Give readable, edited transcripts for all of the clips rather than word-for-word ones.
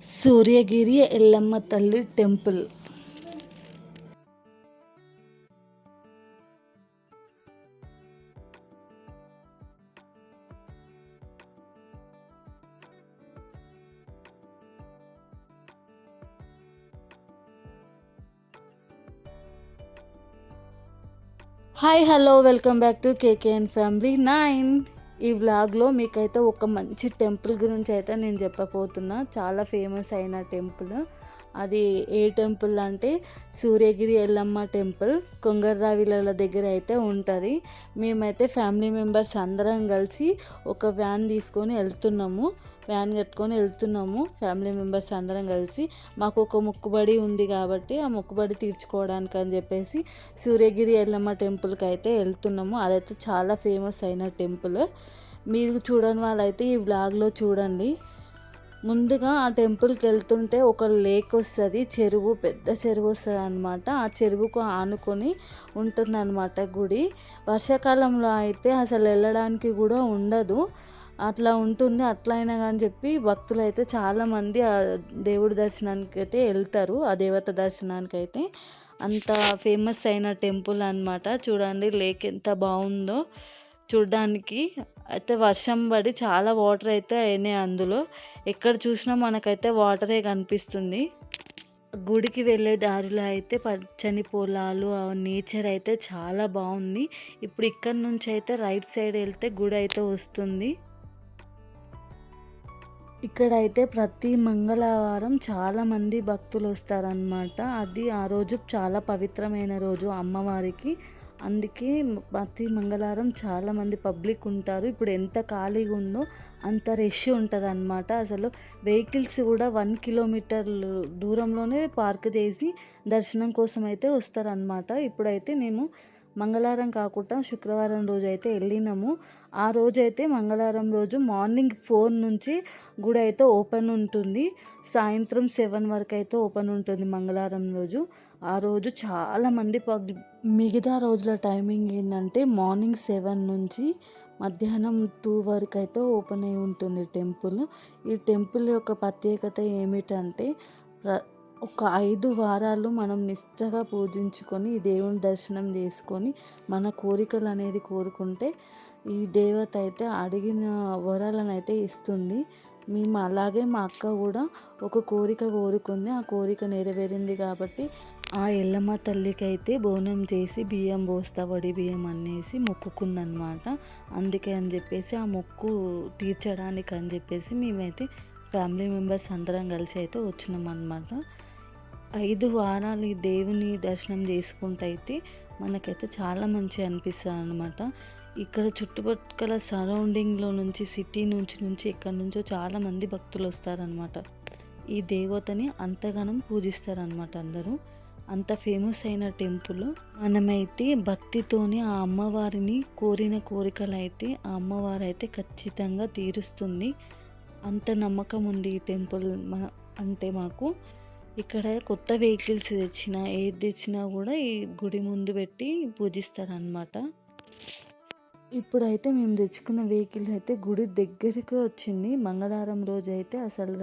సూర్యగిరి ఎల్లమ్మ తల్లి temple. Hi hello welcome back to KKN family 9. ఈ వ్లాగ్లో మీకైతే ఒక మంచి టెంపుల్ గురించి అయితే నేను చెప్పబోతున్నా. చాలా ఫేమస్ అయిన టెంపుల్. అది ఏ టెంపుల్ అంటే సూర్యగిరి ఎల్లమ్మ టెంపుల్. కొంగర్రావిల దగ్గర అయితే ఉంటుంది. మేమైతే ఫ్యామిలీ మెంబర్స్ అందరం కలిసి ఒక వ్యాన్ తీసుకొని వెళ్తున్నాము. వ్యాన్ కట్టుకొని వెళ్తున్నాము ఫ్యామిలీ మెంబర్స్ అందరం కలిసి. మాకు ఒక మొక్కుబడి ఉంది కాబట్టి ఆ మొక్కుబడి తీర్చుకోవడానికి అని చెప్పేసి సూర్యగిరి ఎల్లమ్మ టెంపుల్కి అయితే వెళ్తున్నాము. అదైతే చాలా ఫేమస్ అయిన టెంపుల్. మీరు చూడని వాళ్ళైతే ఈ వ్లాగ్లో చూడండి. ముందుగా ఆ టెంపుల్కి వెళ్తుంటే ఒక లేక్ వస్తుంది, చెరువు, పెద్ద చెరువు వస్తుంది అనమాట. ఆ చెరువుకు ఆనుకొని ఉంటుందన్నమాట గుడి. వర్షాకాలంలో అయితే అసలు వెళ్ళడానికి కూడా ఉండదు, అట్లా ఉంటుంది. అట్లా అయినా కానీ చెప్పి భక్తులు అయితే చాలామంది ఆ దేవుడి దర్శనానికి అయితే వెళ్తారు. ఆ దేవత దర్శనానికి అయితే అంత ఫేమస్ అయిన టెంపుల్ అనమాట. చూడండి లేక్ ఎంత బాగుందో చూడ్డానికి. అయితే వర్షం పడి చాలా వాటర్ అయితే అయినాయి అందులో. ఎక్కడ చూసినా మనకైతే వాటరే కనిపిస్తుంది. గుడికి వెళ్ళే దారిలో అయితే పచ్చని పొలాలు, ఆ నేచర్ అయితే చాలా బాగుంది. ఇప్పుడు ఇక్కడ నుంచి అయితే రైట్ సైడ్ వెళ్తే గుడి అయితే వస్తుంది. ఇక్కడైతే ప్రతి మంగళవారం చాలామంది భక్తులు వస్తారనమాట. అది ఆ రోజు చాలా పవిత్రమైన రోజు అమ్మవారికి. అందుకే ప్రతి మంగళవారం చాలామంది పబ్లిక్ ఉంటారు. ఇప్పుడు ఎంత ఖాళీగా ఉందో అంత రష్ ఉంటుంది అనమాట. అసలు వెహికల్స్ కూడా 1 కిలోమీటర్ దూరంలోనే పార్క్ చేసి దర్శనం కోసం అయితే వస్తారనమాట. ఇప్పుడైతే మేము మంగళవారం కాకుండా శుక్రవారం రోజు అయితే వెళ్ళినాము. ఆ రోజు అయితే మంగళవారం రోజు మార్నింగ్ 4 నుంచి గుడి అయితే ఓపెన్ ఉంటుంది. సాయంత్రం 7 వరకు అయితే ఓపెన్ ఉంటుంది మంగళవారం రోజు. ఆ రోజు చాలామంది మిగతా రోజుల టైమింగ్ ఏంటంటే మార్నింగ్ 7 నుంచి మధ్యాహ్నం 2 వరకు అయితే ఓపెన్ అయి ఉంటుంది టెంపుల్. ఈ టెంపుల్ యొక్క ప్రత్యేకత ఏమిటంటే ఒక 5 వారాలు మనం నిష్టగా పూజించుకొని ఈ దేవుని దర్శనం చేసుకొని మన కోరికలు అనేది కోరుకుంటే ఈ దేవత అయితే అడిగిన వరాలను అయితే ఇస్తుంది. మేము అలాగే మా అక్క కూడా ఒక కోరిక కోరుకుంది. ఆ కోరిక నెరవేరింది కాబట్టి ఆ ఎల్లమ్మ తల్లికి అయితే బోనం చేసి బియ్యం పోస్తా, వడి బియ్యం అనేసి మొక్కుకుందనమాట. అందుకే అని చెప్పేసి ఆ మొక్కు తీర్చడానికి అని చెప్పేసి మేమైతే ఫ్యామిలీ మెంబర్స్ అందరం కలిసి అయితే వచ్చినాం అనమాట. 5 వారాలు ఈ దేవుని దర్శనం చేసుకుంటూ అయితే మనకైతే చాలా మంచిగా అనిపిస్తుంది అనమాట. ఇక్కడ చుట్టుపక్కల సరౌండింగ్లో నుంచి సిటీ నుంచి ఎక్కడి నుంచో చాలామంది భక్తులు వస్తారనమాట. ఈ దేవతని అంతగానం పూజిస్తారనమాట అందరూ. అంత ఫేమస్ అయిన టెంపుల్. మనమైతే భక్తితోని ఆ అమ్మవారిని కోరిన కోరికలు అయితే ఆ అమ్మవారు అయితే ఖచ్చితంగా తీరుస్తుంది. అంత నమ్మకం ఉంది ఈ టెంపుల్ అంటే మాకు. ఇక్కడ కొత్త వెహికల్స్ తెచ్చినా ఏది తెచ్చినా కూడా ఈ గుడి ముందు పెట్టి పూజిస్తారనమాట. ఇప్పుడైతే మేము తెచ్చుకున్న వెహికల్ అయితే గుడి దగ్గరికి వచ్చింది. మంగళవారం రోజు అయితే అసలు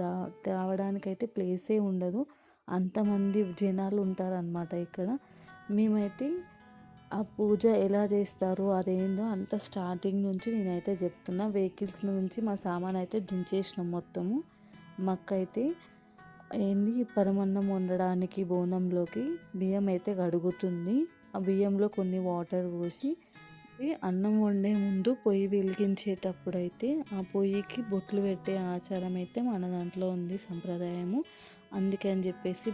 రావడానికైతే ప్లేసే ఉండదు, అంతమంది జనాలు ఉంటారనమాట ఇక్కడ. మేమైతే ఆ పూజ ఎలా చేస్తారో అదేందో అంత స్టార్టింగ్ నుంచి నేనైతే చెప్తున్నా. వెహికల్స్ నుంచి మా సామాన్ అయితే దించేసినాం మొత్తము. మాకైతే ఏంది పరమన్నం వండడానికి బోనంలోకి బియ్యం అయితే కడుగుతుంది. ఆ బియ్యంలో కొన్ని వాటర్ పోసి అన్నం వండే ముందు పొయ్యి వెలిగించేటప్పుడు అయితే ఆ పొయ్యికి బొట్లు పెట్టే ఆచారం అయితే మన దాంట్లో ఉంది, సంప్రదాయము. అందుకని చెప్పేసి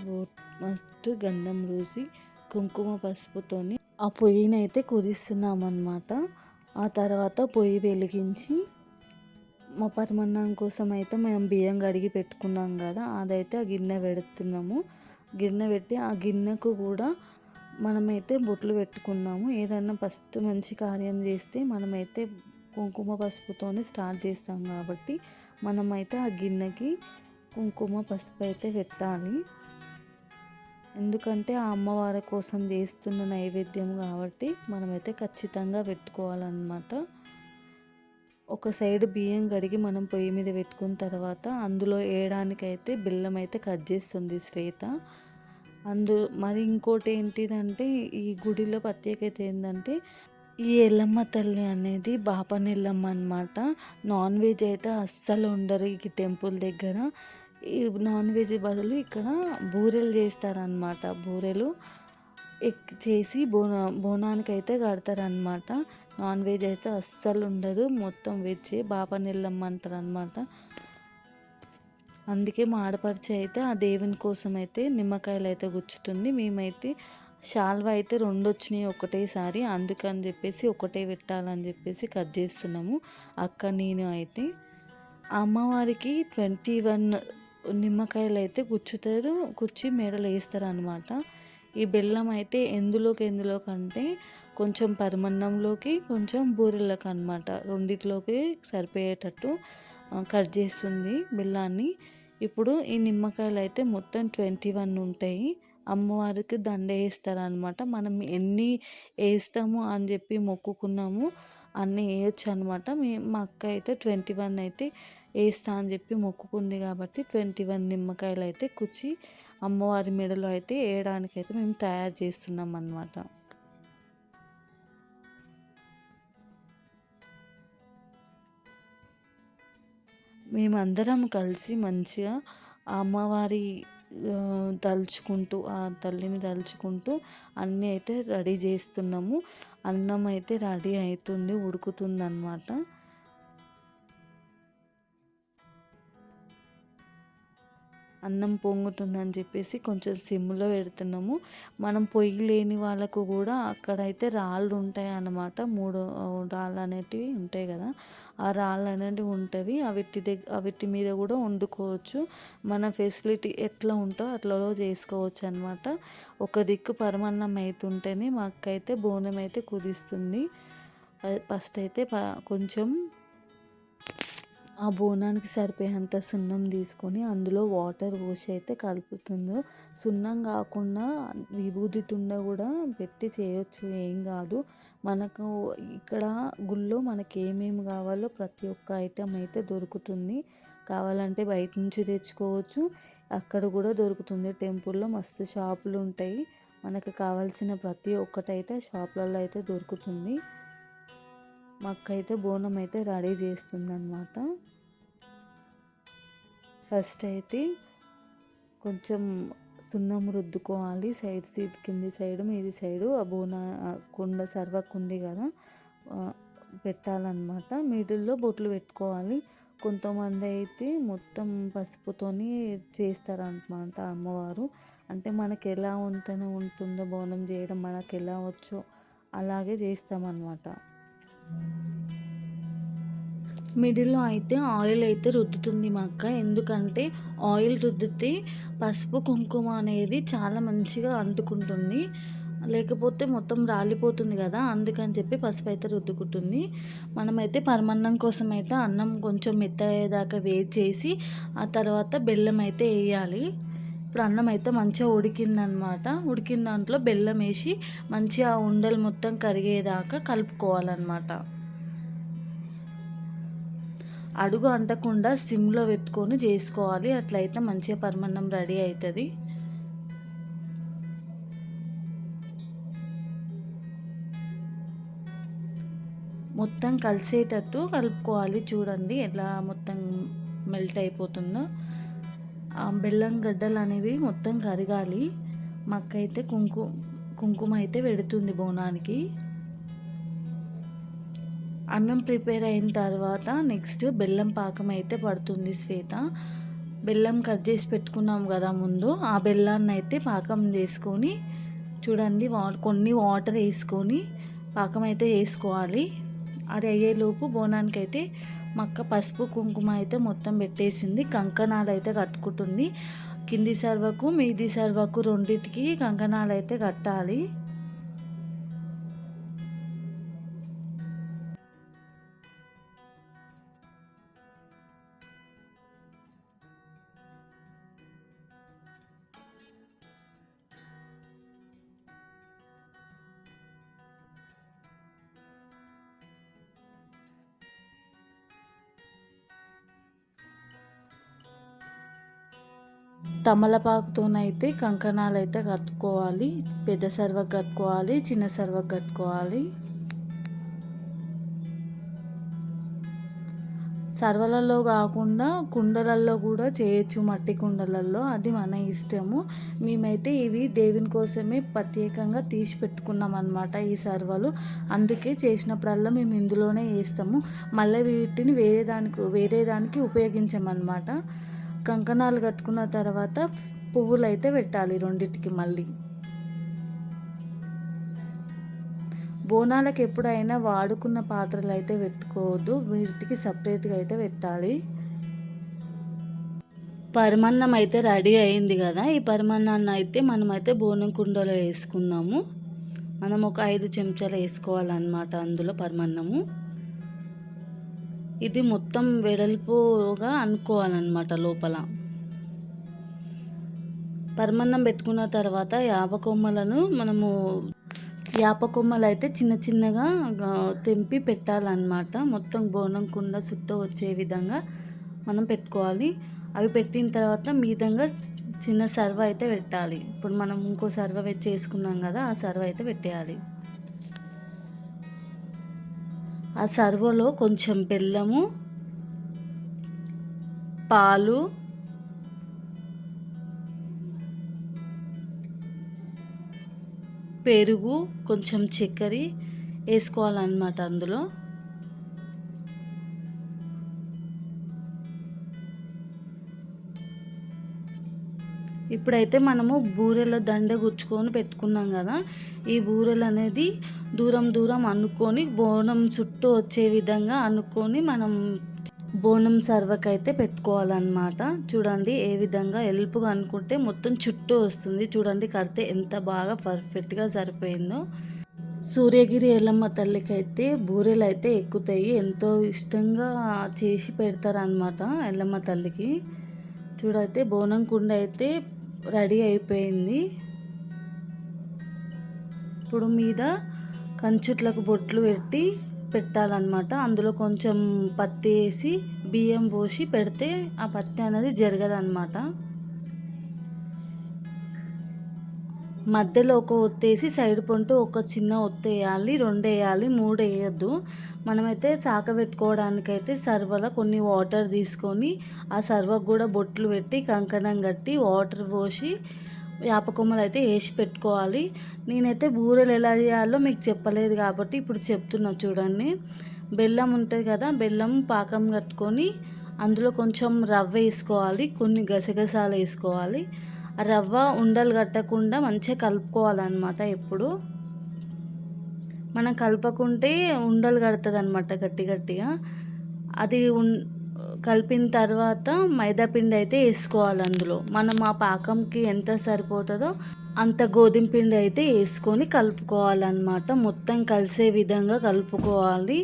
ఫస్ట్ గంధం పూసి కుంకుమ పసుపుతోని ఆ పొయ్యిని అయితే కుదిస్తున్నాం అన్నమాట. ఆ తర్వాత పొయ్యి వెలిగించి మా పరమన్నం కోసం అయితే మేము బియ్యం కడిగి పెట్టుకున్నాం కదా, అదైతే ఆ గిన్నె పెడుతున్నాము. గిన్నె పెట్టి ఆ గిన్నెకు కూడా మనమైతే బొట్లు పెట్టుకున్నాము. ఏదైనా ఫస్ట్ మంచి కార్యం చేస్తే మనమైతే కుంకుమ పసుపుతోనే స్టార్ట్ చేస్తాం కాబట్టి మనమైతే ఆ గిన్నెకి కుంకుమ పసుపు అయితే పెట్టాలి. ఎందుకంటే ఆ అమ్మవారి కోసం చేస్తున్న నైవేద్యం కాబట్టి మనమైతే ఖచ్చితంగా పెట్టుకోవాలన్నమాట. ఒక సైడ్ బియ్యం కడిగి మనం పొయ్యి మీద పెట్టుకున్న తర్వాత అందులో వేయడానికైతే బెల్లం అయితే కట్ చేస్తుంది శ్వేత. మరి ఇంకోటి ఏంటిదంటే ఈ గుడిలో ప్రత్యేకత ఏంటంటే ఈ ఎల్లమ్మ తల్లి అనేది బాపన ఎల్లమ్మ అనమాట. నాన్ వెజ్ అయితే అస్సలు ఉండరు ఈ టెంపుల్ దగ్గర. ఈ నాన్ వెజ్ బదులు ఇక్కడ బూరెలు చేస్తారనమాట. బూరెలు చేసి బోనానికి అయితే కడతారనమాట. నాన్ వెజ్ అయితే అస్సలు ఉండదు, మొత్తం వెజ్. బాపన ఎల్లమ్మ అంటారు అనమాట. అందుకే మా ఆడపడిచి అయితే ఆ దేవుని కోసం అయితే నిమ్మకాయలు అయితే గుచ్చుతుంది. మేమైతే శాల్వా అయితే 2 వచ్చినాయి ఒకటేసారి, అందుకని చెప్పేసి ఒకటే పెట్టాలని చెప్పేసి కట్ చేస్తున్నాము అక్క నేను అయితే. అమ్మవారికి 21 నిమ్మకాయలు అయితే గుచ్చుతారు, గుచ్చి మెడలో వేస్తారు అనమాట. ఈ బెల్లం అయితే ఎందులోకంటే కొంచెం పరమన్నంలోకి కొంచెం బూరెలకు అనమాట, రెండిట్లోకి సరిపోయేటట్టు కట్ చేస్తుంది బెల్లాన్ని. ఇప్పుడు ఈ నిమ్మకాయలు అయితే మొత్తం 21 ఉంటాయి. అమ్మవారికి దండ వేస్తారనమాట. మనం ఎన్ని వేస్తాము అని చెప్పి మొక్కుకున్నాము అన్నీ వేయొచ్చు అనమాట. మా అక్క అయితే 21 అయితే వేస్తా అని చెప్పి మొక్కుకుంది కాబట్టి 21 నిమ్మకాయలు అయితే కుచ్చి అమ్మవారి మెడలో అయితే వేయడానికైతే మేము తయారు చేస్తున్నాం అన్నమాట. మేమందరం కలిసి మంచిగా అమ్మవారి తలుచుకుంటూ ఆ తల్లిని తలుచుకుంటూ అన్నీ అయితే రెడీ చేస్తున్నాము. అన్నం అయితే రెడీ అవుతుంది, ఉడుకుతుంది అన్నమాట. అన్నం పొంగుతుందని చెప్పేసి కొంచెం సిమ్లో పెడుతున్నాము. మనం పొయ్యి లేని వాళ్ళకు కూడా అక్కడైతే రాళ్ళు ఉంటాయి అన్నమాట. 3 రాళ్ళు అనేటివి ఉంటాయి కదా, ఆ రాళ్ళు అనేటివి ఉంటవి. అవిటి మీద కూడా వండుకోవచ్చు. మన ఫెసిలిటీ ఎట్లా ఉంటో అట్లలో చేసుకోవచ్చు అనమాట. ఒక దిక్కు పరమాన్నం అవుతుంటేనే మా అక్క అయితే బోనం అయితే కుదిస్తుంది. ఫస్ట్ అయితే కొంచెం ఆ బోనానికి సరిపోయేంత సున్నం తీసుకొని అందులో వాటర్ పోసి అయితే కలుపుతుందో. సున్నం కాకుండా విభూది తుండ కూడా పెట్టి చేయొచ్చు, ఏం కాదు. మనకు ఇక్కడ గుళ్ళో మనకి ఏమేమి కావాలో ప్రతి ఒక్క ఐటెం అయితే దొరుకుతుంది. కావాలంటే బయట నుంచి తెచ్చుకోవచ్చు, అక్కడ కూడా దొరుకుతుంది. టెంపుల్లో మస్తు షాపులు ఉంటాయి, మనకు కావాల్సిన ప్రతి ఒక్కటైతే షాపులలో అయితే దొరుకుతుంది. మా అక్క అయితే బోనం అయితే రెడీ చేస్తుంది అన్నమాట. ఫస్ట్ అయితే కొంచెం సున్నం రుద్దుకోవాలి సైడ్ సీట్, కింది సైడు మీది సైడు. ఆ కుండ సర్వకు ఉంది కదా, పెట్టాలన్నమాట. మిడిల్లో బొట్లు పెట్టుకోవాలి. కొంతమంది అయితే మొత్తం పసుపుతోని చేస్తారన్నమాట అమ్మవారు. అంటే మనకు ఎలా వంతన ఉంటుందో బోనం చేయడం మనకు ఎలా వచ్చో అలాగే చేస్తామన్నమాట. మిడిల్లో అయితే ఆయిల్ అయితే రుద్దుతుంది మా అక్క. ఎందుకంటే ఆయిల్ రుద్దితే పసుపు కుంకుమ అనేది చాలా మంచిగా అంటుకుంటుంది, లేకపోతే మొత్తం రాలిపోతుంది కదా, అందుకని చెప్పి పసుపు అయితే రుద్దుకుంటుంది. మనమైతే పరమాన్నం కోసం అయితే అన్నం కొంచెం మెత్తయ్యేదాకా వేడి చేసి ఆ తర్వాత బెల్లం అయితే వేయాలి. ఇప్పుడు అన్నం అయితే మంచిగా ఉడికిందనమాట. ఉడికిన దాంట్లో బెల్లం వేసి మంచిగా ఉండలు మొత్తం కరిగేదాకా కలుపుకోవాలన్నమాట. అడుగు అంటకుండా సిమ్లో పెట్టుకొని చేసుకోవాలి, అట్లయితే మంచిగా పరమాన్నం రెడీ అవుతుంది. మొత్తం కలిసేటట్టు కలుపుకోవాలి. చూడండి ఎలా మొత్తం మెల్ట్ అయిపోతుందో. ఆ బెల్లం గడ్డలు అనేవి మొత్తం కరగాలి. మాకైతే కుంకుమ అయితే పెడుతుంది బోనానికి. అన్నం ప్రిపేర్ అయిన తర్వాత నెక్స్ట్ బెల్లం పాకం అయితే పడుతుంది శ్వేత. బెల్లం కట్ చేసి పెట్టుకున్నాం కదా ముందు, ఆ బెల్లాన్ని అయితే పాకం చేసుకొని చూడండి కొన్ని వాటర్ వేసుకొని పాకం అయితే వేసుకోవాలి. అది అయ్యేలోపు బోనానికి అయితే మా అక్క పసుపు కుంకుమ అయితే మొత్తం పెట్టేసింది. కంకణాలు అయితే కట్టుకుంటుంది. కింది సర్వకు మీది సర్వకు రెండింటికి కంకణాలు అయితే కట్టాలి. తమలపాకుతోనైతే కంకణాలు అయితే కట్టుకోవాలి. పెద్ద సర్వకు కట్టుకోవాలి, చిన్న సర్వకు కట్టుకోవాలి. సర్వలలో కాకుండా కుండలల్లో కూడా చేయొచ్చు, మట్టి కుండలల్లో, అది మన ఇష్టము. మేమైతే ఇవి దేవుని కోసమే ప్రత్యేకంగా తీసి పెట్టుకున్నాం అన్నమాట ఈ సర్వలు. అందుకే చేసినప్పుడల్లా మేము ఇందులోనే వేస్తాము. మళ్ళీ వీటిని వేరే దానికి ఉపయోగించామన్నమాట. కంకణాలు కట్టుకున్న తర్వాత పువ్వులు అయితే పెట్టాలి రెండింటికి. మళ్ళీ బోనాలకు ఎప్పుడైనా వాడుకున్న పాత్రలు అయితే పెట్టుకోవద్దు, వీటికి సపరేట్గా అయితే పెట్టాలి. పరమాన్నం అయితే రెడీ అయింది కదా. ఈ పరమాన్నాన్ని అయితే మనమైతే బోనం కుండలో వేసుకుందాము. మనం ఒక 5 చెంచాలు వేసుకోవాలన్నమాట అందులో పరమాన్నము. ఇది మొత్తం వెడల్పుగా అనుకోవాలన్నమాట లోపల. పరమాన్నం పెట్టుకున్న తర్వాత యాప కొమ్మలు అయితే చిన్న చిన్నగా తెంపి పెట్టాలన్నమాట. మొత్తం బోనం కుండ చుట్టూ వచ్చే విధంగా మనం పెట్టుకోవాలి. అవి పెట్టిన తర్వాత మీదంగా చిన్న సర్వ అయితే పెట్టాలి. ఇప్పుడు మనం ఇంకో సర్వ చేసుకున్నాం కదా, ఆ సర్వ అయితే పెట్టేయాలి. ఆ సర్వలో కొంచెం బెల్లము, పాలు, పెరుగు, కొంచెం చక్కెర వేసుకోవాలన్నమాట అందులో. ఇప్పుడైతే మనము బూరెల దండ గుచ్చుకొని పెట్టుకున్నాం కదా, ఈ బూరెలు అనేది దూరం దూరం అనుకొని బోనం చుట్టూ వచ్చే విధంగా అనుకొని మనం బోనం సర్వకైతే పెట్టుకోవాలన్నమాట. చూడండి ఏ విధంగా ఎల్పుగా అనుకుంటే మొత్తం చుట్టూ వస్తుంది. చూడండి కడితే ఎంత బాగా పర్ఫెక్ట్గా సరిపోయిందో. సూర్యగిరి ఎల్లమ్మ తల్లికి అయితే బూరెలు అయితే ఎక్కుతాయి, ఎంతో ఇష్టంగా చేసి పెడతారనమాట ఎల్లమ్మ తల్లికి. చూడైతే బోనం కుండ అయితే రెడీ అయిపోయింది. ఇప్పుడు మీద కంచుట్లకు బొట్లు పెట్టాలన్నమాట. అందులో కొంచెం పత్తి వేసి బియ్యం పోసి పెడితే ఆ పత్తి అనేది జరగదన్నమాట. మధ్యలో ఒక ఒత్తేసి సైడ్ పొంటూ ఒక చిన్న ఒత్తు వేయాలి, 2 వేయాలి, 3 వేయొద్దు. మనమైతే చాక పెట్టుకోవడానికైతే సర్వలో కొన్ని వాటర్ తీసుకొని ఆ సర్వకు కూడా బొట్లు పెట్టి కంకణం కట్టి వాటర్ పోసి యాపకొమ్మలు అయితే వేసి పెట్టుకోవాలి. నేనైతే బూరెలు ఎలా చేయాలో మీకు చెప్పలేదు కాబట్టి ఇప్పుడు చెప్తున్నా చూడండి. బెల్లం ఉంటుంది కదా, బెల్లం పాకం కట్టుకొని అందులో కొంచెం రవ్వ వేసుకోవాలి, కొన్ని గసగసాలు వేసుకోవాలి. ఆ రవ్వ ఉండలు కట్టకుండా మంచిగా కలుపుకోవాలన్నమాట. ఎప్పుడు మనం కలపకుంటే ఉండలు కడుతుంది అన్నమాట గట్టిగా. అది కలిపిన తర్వాత మైదా పిండి అయితే వేసుకోవాలి అందులో. మనం ఆ పాకంకి ఎంత సరిపోతుందో అంత గోధుమ పిండి అయితే వేసుకొని కలుపుకోవాలన్నమాట. మొత్తం కలిసే విధంగా కలుపుకోవాలి.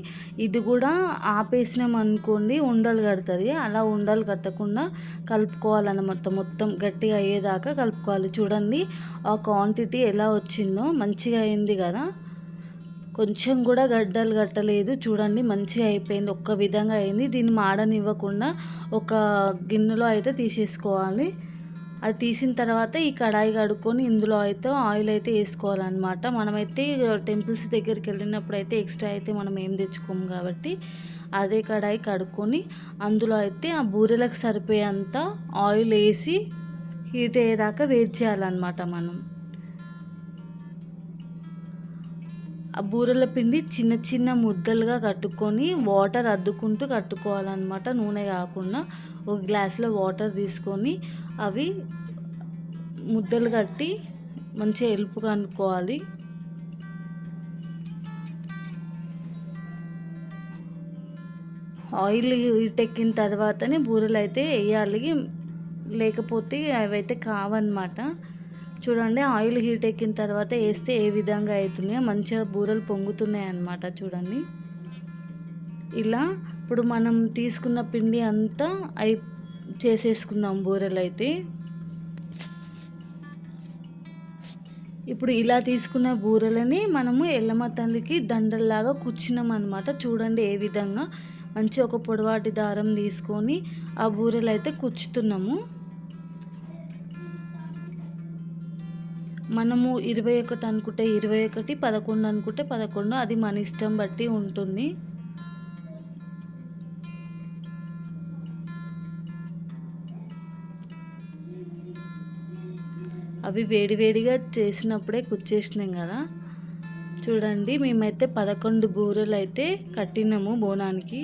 ఇది కూడా ఆపేసినాం అనుకోండి ఉండలు కడుతుంది, అలా ఉండలు కట్టకుండా కలుపుకోవాలన్నమాట. మొత్తం గట్టిగా అయ్యేదాకా కలుపుకోవాలి. చూడండి ఆ క్వాంటిటీ ఎలా వచ్చిందో, మంచిగా అయింది కదా. కొంచెం కూడా గడ్డలు కట్టలేదు. చూడండి మంచిగా అయిపోయింది, ఒక్క విధంగా అయింది. దీన్ని మాడనివ్వకుండా ఒక గిన్నెలో అయితే తీసేసుకోవాలి. అది తీసిన తర్వాత ఈ కడాయి కడుక్కొని ఇందులో అయితే ఆయిల్ అయితే వేసుకోవాలన్నమాట. మనమైతే టెంపుల్స్ దగ్గరికి వెళ్ళినప్పుడు అయితే ఎక్స్ట్రా అయితే మనం ఏం తెచ్చుకోము కాబట్టి అదే కడాయి కడుక్కొని అందులో అయితే ఆ బూరెలకు సరిపోయేంత ఆయిల్ వేసి హీట్ అయ్యేదాకా వెయిట్ చేయాలన్నమాట. మనం ఆ బూరెల పిండి చిన్న చిన్న ముద్దలుగా కట్టుకొని వాటర్ అద్దుకుంటూ కట్టుకోవాలన్నమాట. నూనె కాకుండా ఒక గ్లాస్లో వాటర్ తీసుకొని అవి ముద్దలు కట్టి మంచిగా ఎలుపుగా అనుకోవాలి. ఆయిల్ హీట్ ఎక్కిన తర్వాతనే బూరెలు అయితే వేయాలి, లేకపోతే అవైతే కావన్నమాట. చూడండి ఆయిల్ హీట్ ఎక్కిన తర్వాత వేస్తే ఏ విధంగా అవుతున్నాయో మంచిగా బూరెలు పొంగుతున్నాయి అన్నమాట. చూడండి ఇలా ఇప్పుడు మనం తీసుకున్న పిండి అంతా చేసేసుకుందాం బూరెలు అయితే. ఇప్పుడు ఇలా తీసుకున్న బూరెలని మనము ఎల్లమ్మ తల్లికి దండల్లాగా కుచ్చినాం అన్నమాట. చూడండి ఏ విధంగా మంచి ఒక పొడవాటి దారం తీసుకొని ఆ బూరెలు అయితే కుచ్చుతున్నాము. మనము 21 అనుకుంటే 21, 11 అనుకుంటే 11, అది మన ఇష్టం బట్టి ఉంటుంది. అవి వేడివేడిగా చేసినప్పుడే కుచ్చేసినాం కదా. చూడండి, మేమైతే 11 బూరెలు అయితే కట్టినాము బోనానికి.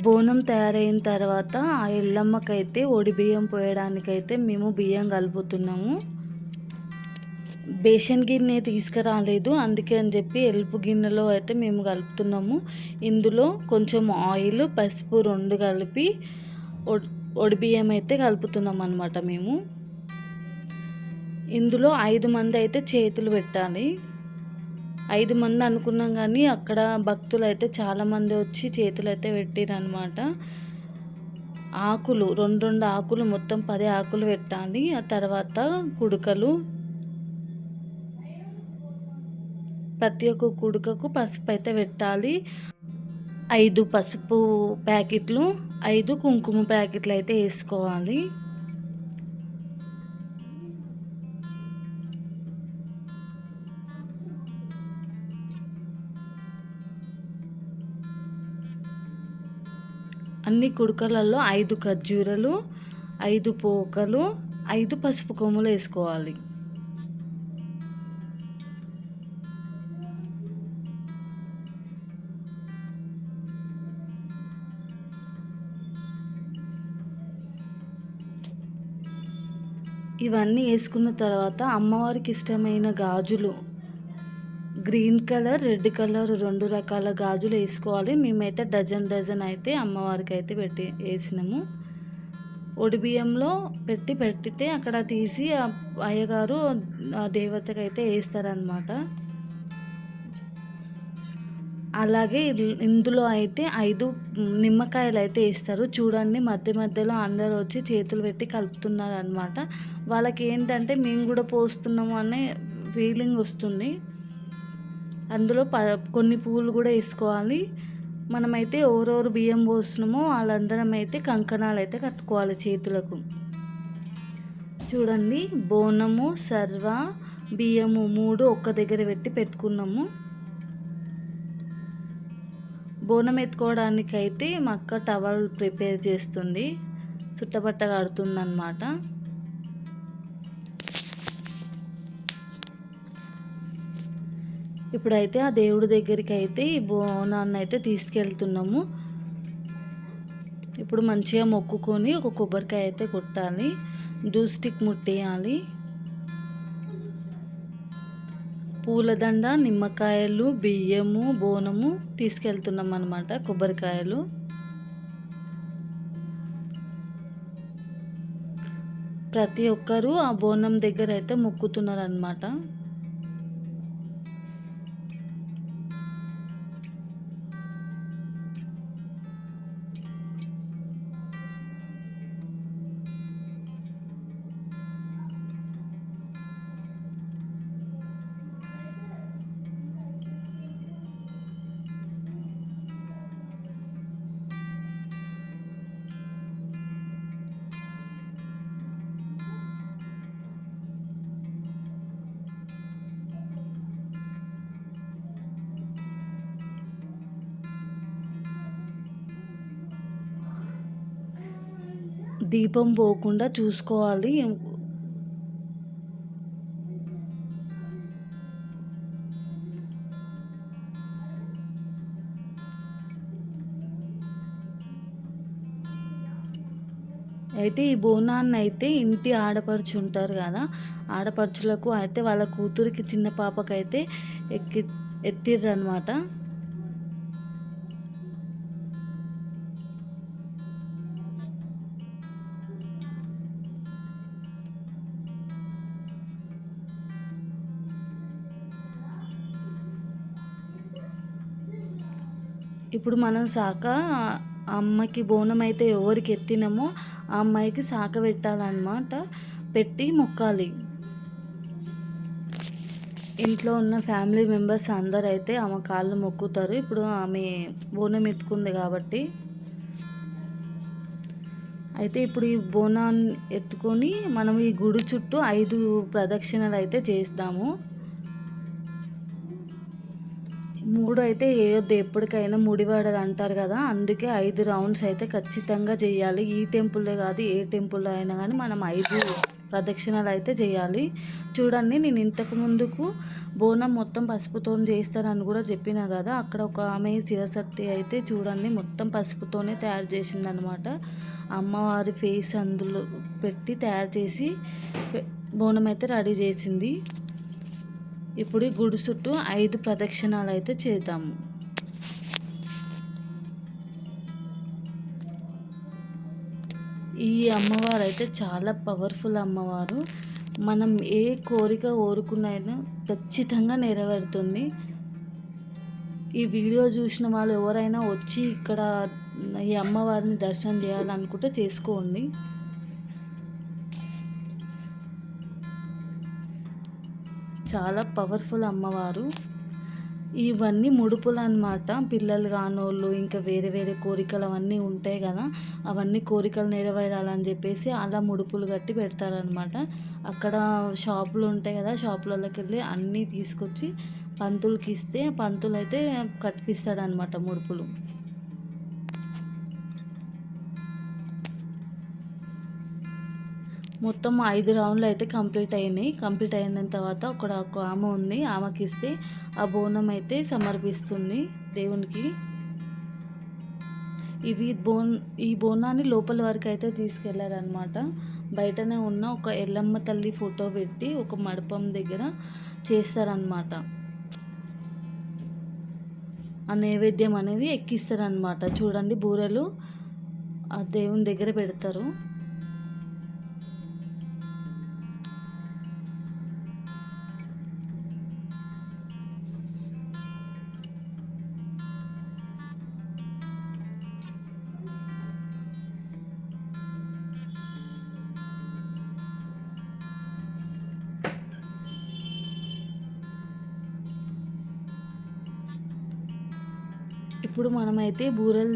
బోనం తయారైన తర్వాత ఆ ఎల్లమ్మకైతే ఒడి బియ్యం పోయడానికైతే మేము బియ్యం కలుపుతున్నాము. బేషన్ గిన్నె తీసుకురాలేదు, అందుకే అని చెప్పి ఎలుపు గిన్నెలో అయితే మేము కలుపుతున్నాము. ఇందులో కొంచెం ఆయిల్, పసుపు 2 కలిపి ఒడి బియ్యం అయితే కలుపుతున్నాం అన్నమాట మేము. ఇందులో 5 మంది అయితే చేతులు పెట్టాలి. 5 మంది అనుకున్నాం కానీ అక్కడ భక్తులు అయితే చాలామంది వచ్చి చేతులు అయితే పెట్టిరనమాట. ఆకులు 2 ఆకులు, మొత్తం 10 ఆకులు పెట్టాలి. ఆ తర్వాత కుడుకలు, ప్రతి ఒక్క కుడుకకు పసుపు అయితే పెట్టాలి. 5 పసుపు ప్యాకెట్లు, 5 కుంకుమ ప్యాకెట్లు అయితే వేసుకోవాలి. అన్ని కుడుకలలో 5 ఖర్జూరలు, 5 పోకలు, 5 పసుపు కొమ్ములు వేసుకోవాలి. ఇవన్నీ వేసుకున్న తర్వాత అమ్మవారికి ఇష్టమైన గాజులు, గ్రీన్ కలర్, రెడ్ కలర్ 2 రకాల గాజులు వేసుకోవాలి. మేమైతే డజన్ అయితే అమ్మవారికి అయితే వేసినాము. ఒడి బియ్యంలో పెట్టితే అక్కడ తీసి అయ్యగారు ఆ దేవతకి అయితే వేస్తారనమాట. అలాగే ఇందులో అయితే 5 నిమ్మకాయలు అయితే వేస్తారు. చూడండి, మధ్యలో అందరూ వచ్చి చేతులు పెట్టి కలుపుతున్నారు అనమాట. వాళ్ళకి ఏంటంటే మేము కూడా పోస్తున్నాము అనే ఫీలింగ్ వస్తుంది. అందులో కొన్ని పూలు కూడా వేసుకోవాలి. మనమైతే ఎవరెవరు బియ్యం పోస్తున్నామో వాళ్ళందరం అయితే కంకణాలు అయితే కట్టుకోవాలి చేతులకు. చూడండి, బోనము, సర్వ, బియ్యము 3 ఒక్క దగ్గర పెట్టుకున్నాము. బోనం ఎత్తుకోవడానికి అయితే మా అక్క టవల్ ప్రిపేర్ చేస్తుంది, చుట్టబట్ట కడుతుందన్నమాట. ఇప్పుడైతే ఆ దేవుడి దగ్గరికి అయితే ఈ బోనాన్ని అయితే తీసుకెళ్తున్నాము. ఇప్పుడు మంచిగా మొక్కుకొని ఒక కొబ్బరికాయ అయితే కొట్టాలి, స్టిక్ ముట్టేయాలి. పూలదండ, నిమ్మకాయలు, బియ్యము, బోనము తీసుకెళ్తున్నాం అన్నమాట, కొబ్బరికాయలు. ప్రతి ఒక్కరూ ఆ బోనం దగ్గర అయితే మొక్కుతున్నారు అన్నమాట. దీపం పోకుండా చూసుకోవాలి. అయితే ఈ బోనాన్ని అయితే ఇంటి ఆడపడుచు ఉంటారు కదా, ఆడపడుచులకు అయితే వాళ్ళ కూతురికి, చిన్న పాపకైతే ఎత్తిర్రు అనమాట. ఇప్పుడు మనం శాఖ అమ్మకి బోనం అయితే ఎవరికి ఎత్తినామో ఆ అమ్మాయికి శాఖ పెట్టాలన్నమాట, పెట్టి మొక్కాలి. ఇంట్లో ఉన్న ఫ్యామిలీ మెంబర్స్ అందరూ అయితే ఆమె కాళ్ళు మొక్కుతారు. ఇప్పుడు ఆమె బోనం ఎత్తుకుంది కాబట్టి అయితే ఇప్పుడు ఈ బోనాన్ని ఎత్తుకొని మనం ఈ గుడి చుట్టూ 5 ప్రదక్షిణలు అయితే చేస్తాము. 3 అయితే వేయొద్దు, ఎప్పటికైనా ముడిపడదు అంటారు కదా, అందుకే 5 రౌండ్స్ అయితే ఖచ్చితంగా చేయాలి. ఈ టెంపుల్లో కాదు, ఏ టెంపుల్లో అయినా కానీ మనం 5 ప్రదక్షిణలు అయితే చేయాలి. చూడండి, నేను ఇంతకు ముందుకు బోనం మొత్తం పసుపుతో చేస్తారని కూడా చెప్పినా కదా, అక్కడ ఒక ఆమె శివశక్తి అయితే చూడండి మొత్తం పసుపుతోనే తయారు చేసిందనమాట. అమ్మవారి ఫేస్ అందులో పెట్టి తయారు చేసి బోనం అయితే రెడీ చేసింది. ఇప్పుడు ఈ గుడి చుట్టూ 5 ప్రదక్షిణాలు అయితే చేద్దాము. ఈ అమ్మవారు అయితే చాలా పవర్ఫుల్ అమ్మవారు. మనం ఏ కోరిక కోరుకున్నైనా ఖచ్చితంగా నెరవేరుతుంది. ఈ వీడియో చూసిన వాళ్ళు ఎవరైనా వచ్చి ఇక్కడ ఈ అమ్మవారిని దర్శనం చేయాలనుకుంటే చేసుకోండి. చాలా పవర్ఫుల్ అమ్మవారు. ఇవన్నీ ముడుపులు అన్నమాట. పిల్లలు కానోళ్ళు ఇంకా వేరే వేరే కోరికలు అవన్నీ ఉంటాయి కదా, అవన్నీ కోరికలు నెరవేరాలని చెప్పేసి అలా ముడుపులు కట్టి పెడతారనమాట. అక్కడ షాపులు ఉంటాయి కదా, షాపులలోకి వెళ్ళి అన్నీ తీసుకొచ్చి పంతులకి ఇస్తే పంతులు అయితే కట్టిస్తాడనమాట ముడుపులు. మొత్తం 5 రౌండ్లు అయితే కంప్లీట్ అయినాయి. కంప్లీట్ అయిన తర్వాత ఒక ఆమె ఉంది, ఆమెకి ఇస్తే ఆ బోనం అయితే సమర్పిస్తుంది దేవునికి. ఈ బోనాన్ని లోపల వరకు అయితే తీసుకెళ్లారనమాట. బయటనే ఉన్న ఒక ఎల్లమ్మ తల్లి ఫోటో పెట్టి ఒక మండపం దగ్గర చేస్తారనమాట. ఆ నైవేద్యం అనేది ఎక్కిస్తారనమాట. చూడండి, బూరెలు ఆ దేవుని దగ్గర పెడతారు. ఇప్పుడు మనమైతే బూరెలు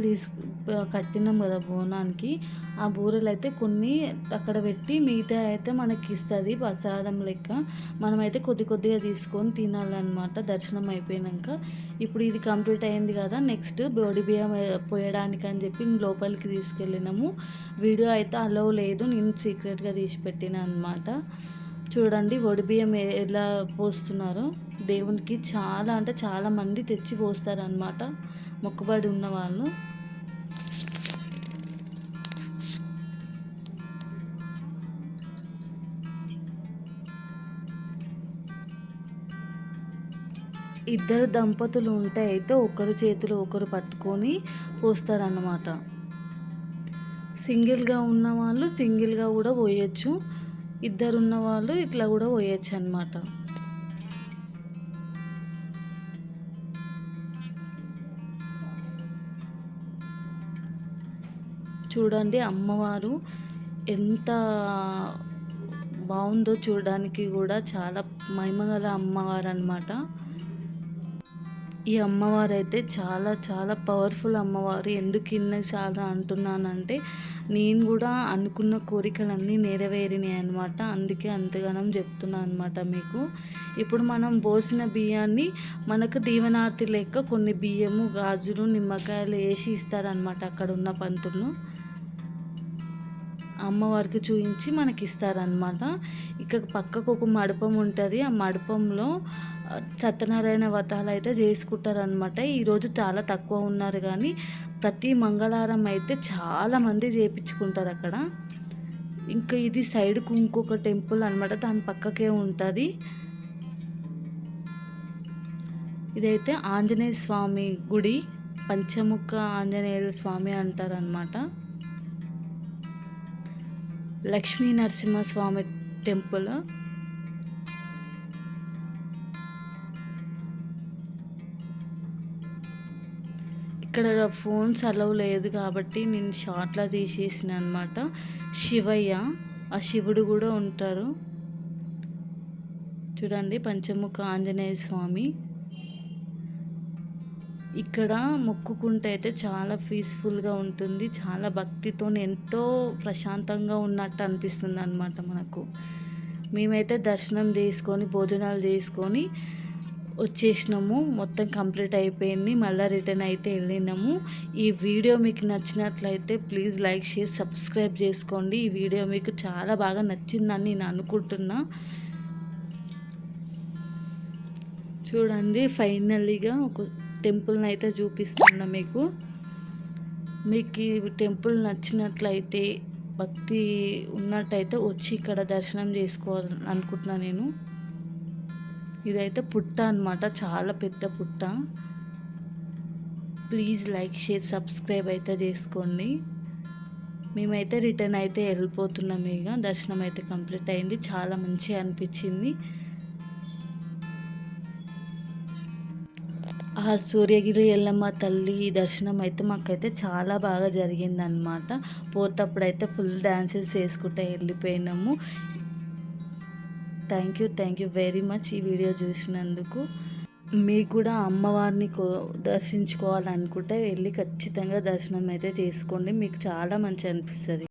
కట్టినాం కదా బోనానికి, ఆ బూరెలు అయితే కొన్ని అక్కడ పెట్టి మిగతా అయితే మనకి ఇస్తుంది ప్రసాదం లెక్క. మనమైతే కొద్ది కొద్దిగా తీసుకొని తినాలన్నమాట దర్శనం అయిపోయాక. ఇప్పుడు ఇది కంప్లీట్ అయింది కదా, నెక్స్ట్ బోడి బియ్యం పోయడానికి అని చెప్పి లోపలికి తీసుకెళ్ళినాము. వీడియో అయితే అలో లేదు, నేను సీక్రెట్గా తీసి పెట్టిన అనమాట. చూడండి బియ్యం ఎలా పోస్తున్నారో. దేవునికి చాలా అంటే చాలా మంది తెచ్చి పోస్తారనమాట, మొక్కుబడి ఉన్నవాళ్ళు. ఇద్దరు దంపతులు ఉంటే అయితే ఒకరి చేతులు ఒకరు పట్టుకొని పోస్తారన్నమాట. సింగిల్గా ఉన్న వాళ్ళు సింగిల్గా కూడా పోయొచ్చు, ఇద్దరు ఉన్న వాళ్ళు ఇట్లా కూడా పోయొచ్చు అన్నమాట. చూడండి, అమ్మవారు ఎంత బాగుందో చూడడానికి కూడా, చాలా మహిమగల అమ్మవారు అన్నమాట. ఈ అమ్మవారు అయితే చాలా చాలా పవర్ఫుల్ అమ్మవారు. ఎందుకు ఇన్నిసార్లు అంటున్నానంటే, నేను కూడా అనుకున్న కోరికలన్నీ నెరవేరినాయి అనమాట, అందుకే అంతగానం చెప్తున్నాను అనమాట మీకు. ఇప్పుడు మనం పోసిన బియ్యాన్ని మనకు దీవెనార్తి లెక్క కొన్ని బియ్యము, గాజులు, నిమ్మకాయలు వేసి ఇస్తారనమాట అక్కడ ఉన్న పంతులు. అమ్మవారికి చూపించి మనకి ఇస్తారనమాట. ఇక పక్కకు ఒక మండపం ఉంటుంది, ఆ మండపంలో సత్యనారాయణ వ్రతాలు అయితే చేసుకుంటారనమాట. ఈరోజు చాలా తక్కువ ఉన్నారు కానీ ప్రతి మంగళవారం అయితే చాలామంది చేయించుకుంటారు అక్కడ. ఇంకా ఇది సైడ్కు ఇంకొక టెంపుల్ అనమాట, దాని పక్కకే ఉంటుంది. ఇదైతే ఆంజనేయ స్వామి గుడి, పంచముఖ ఆంజనేయ స్వామి అంటారనమాట. లక్ష్మీ నరసింహస్వామి టెంపుల్. ఇక్కడ ఫోన్స్ అలవ్ లేదు కాబట్టి నేను షార్ట్లో తీసేసిన అనమాట. శివయ్య, ఆ శివుడు కూడా ఉంటారు. చూడండి, పంచముఖ ఆంజనేయ స్వామి. ఇక్కడ మొక్కుకుంటే అయితే చాలా పీస్ఫుల్గా ఉంటుంది, చాలా భక్తితో ఎంతో ప్రశాంతంగా ఉన్నట్టు అనిపిస్తుంది అన్నమాట మనకు. మేమైతే దర్శనం చేసుకొని భోజనాలు చేసుకొని వచ్చేసినాము, మొత్తం కంప్లీట్ అయిపోయింది. మళ్ళీ రిటర్న్ అయితే వెళ్ళినాము. ఈ వీడియో మీకు నచ్చినట్లయితే ప్లీజ్ లైక్ షేర్ సబ్స్క్రైబ్ చేసుకోండి. ఈ వీడియో మీకు చాలా బాగా నచ్చిందని నేను అనుకుంటున్నా. చూడండి, ఫైనల్లీగా ఒక టెంపుల్ని అయితే చూపిస్తున్నా మీకు. మీకు ఈ టెంపుల్ నచ్చినట్లయితే భక్తి ఉన్నట్టయితే వచ్చి ఇక్కడ దర్శనం చేసుకోవాలని అనుకుంటున్నా నేను. ఇదైతే పుట్ట అన్నమాట, చాలా పెద్ద పుట్ట. ప్లీజ్ లైక్ షేర్ సబ్స్క్రైబ్ అయితే చేసుకోండి. మేమైతే రిటర్న్ అయితే వెళ్ళిపోతున్నాం. ఇక దర్శనం అయితే కంప్లీట్ అయింది, చాలా మంచిగా అనిపించింది. ఆ సూర్యగిరి ఎల్లమ్మ తల్లి దర్శనం అయితే మాకైతే చాలా బాగా జరిగిందనమాట. పోతప్పుడైతే ఫుల్ డ్యాన్సెస్ చేసుకుంటూ వెళ్ళిపోయినాము. థ్యాంక్ యూ వెరీ మచ్ ఈ వీడియో చూసినందుకు. మీకు కూడా అమ్మవారిని దర్శించుకోవాలనుకుంటే వెళ్ళి ఖచ్చితంగా దర్శనం అయితే చేసుకోండి, మీకు చాలా మంచి అనిపిస్తుంది.